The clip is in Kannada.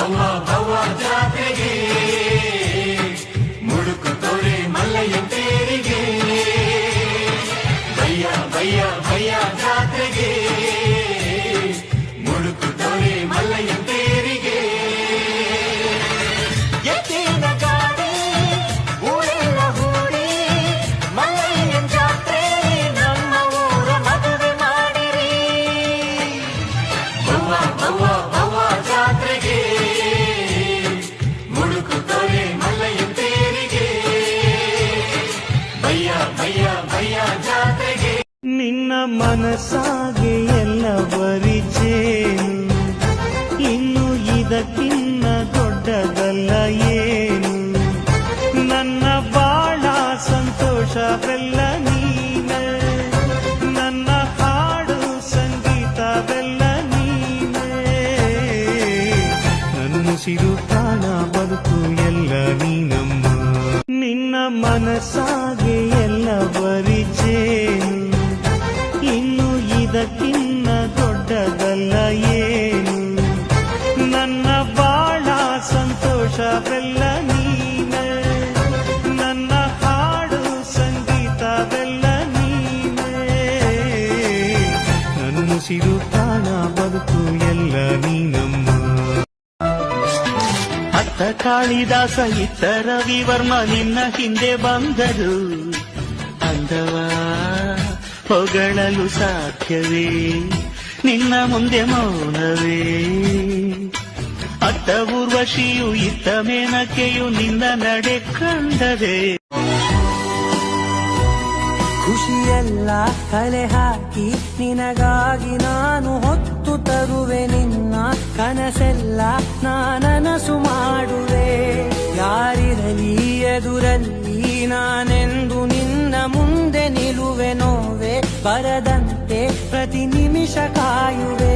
ಭವ್ವ ಭವ್ವ ಜಾತ್ರೆಗೆ ಮುಡುಕು ತೋರೆ ಮಲ್ಲಯ್ಯ ತೇರಿಗೆ ಭಯ್ಯ ಭಯ್ಯ ಭಯ್ಯ ಜಾತ್ರೆಗೆ ಮುಡುಕು ತೋರೆ ಮಲ್ಲಯ್ಯ ತೇರಿಗೆ ಎತ್ತಿನ ಗಾಡಿ ಊರೆಲ್ಲ ಹೂಡಿ ಮಲ್ಲಯ್ಯನ ಜಾತ್ರೆ ನಮ್ಮ ಊರ ಮದುವೆ ಮಾಡಿರಿ ಭವ್ವ ಭವ್ವ ಭವ್ವ ಜಾತ್ರೆಗೆ ಮುಡುಕು ತೋರೆ ಮಲ್ಲಯ್ಯ ತೇರಿಗೆ ಭಯ್ಯ ಭಯ್ಯ ಭಯ್ಯ ಜಾತ್ರೆಗೆ ನಿನ್ನ ಮನಸ್ಸಾಗೆ ಎಲ್ಲ ಬರಿಚೇನು ಇನ್ನು ಇದಕ್ಕಿನ್ನ ದೊಡ್ಡದಲ್ಲ ಏನು ನನ್ನ ಬಾಳ ಸಂತೋಷವೆಲ್ಲ ನೀನೆ ನನ್ನ ಹಾಡು ಸಂಗೀತವೆಲ್ಲ ನೀನೆ ನನ್ನುಸಿರು ಪ್ರಾಣ ಬದುಕು ಎಲ್ಲ ನೀನಮ್ಮ ನಿನ್ನ ಮನಸ್ಸಾಗೆ ಎಲ್ಲ ಬರಿಚೇನು ಇನ್ನು ಇದಕ್ಕಿನ್ನ ದೊಡ್ಡದಲ್ಲ ಏನು ನನ್ನ ಬಾಳ ಸಂತೋಷವೆಲ್ಲ ನೀನೆ ನನ್ನ ಹಾಡು ಸಂಗೀತವೆಲ್ಲ ನೀನೆ ನನ್ನುಸಿರು ಪ್ರಾಣ ಬದುಕು ಎಲ್ಲ ನೀನಮ್ಮ ಅತ್ತ ಕಾಳಿದಾಸ ಇತ್ತ ರವಿವರ್ಮ ನಿನ್ನ ಹಿಂದೆ ಬಂದರು ಅಂದವ ಹೊಗಳಲು ಸಾಧ್ಯವೇ ನಿನ್ನ ಮುಂದೆ ಮೌನವೇ ಅತ್ತ ಊರ್ವಶಿಯು ಇತ್ತ ಮೇನಕೆಯು ನಿನ್ನ ನಡೆ ಕಂಡರೆ ಖುಷಿಯೆಲ್ಲ ಕಲೆ ಹಾಕಿ ನಿನಗಾಗಿ ನಾನು ಹೊತ್ತು ತರುವೆ ನಿನ್ನ ಕನಸೆಲ್ಲ ನಾನನಸು ಮಾಡುವೆ ಯಾರಿರಲಿ ಎದುರಲ್ಲಿ ನಾನೆಂದು ನಿನ್ನ ಮುಂದೆ ನಿಲ್ಲುವೆ ನೋವೆ ಬರದಂತೆ ಪ್ರತಿ ನಿಮಿಷ ಕಾಯುವೆ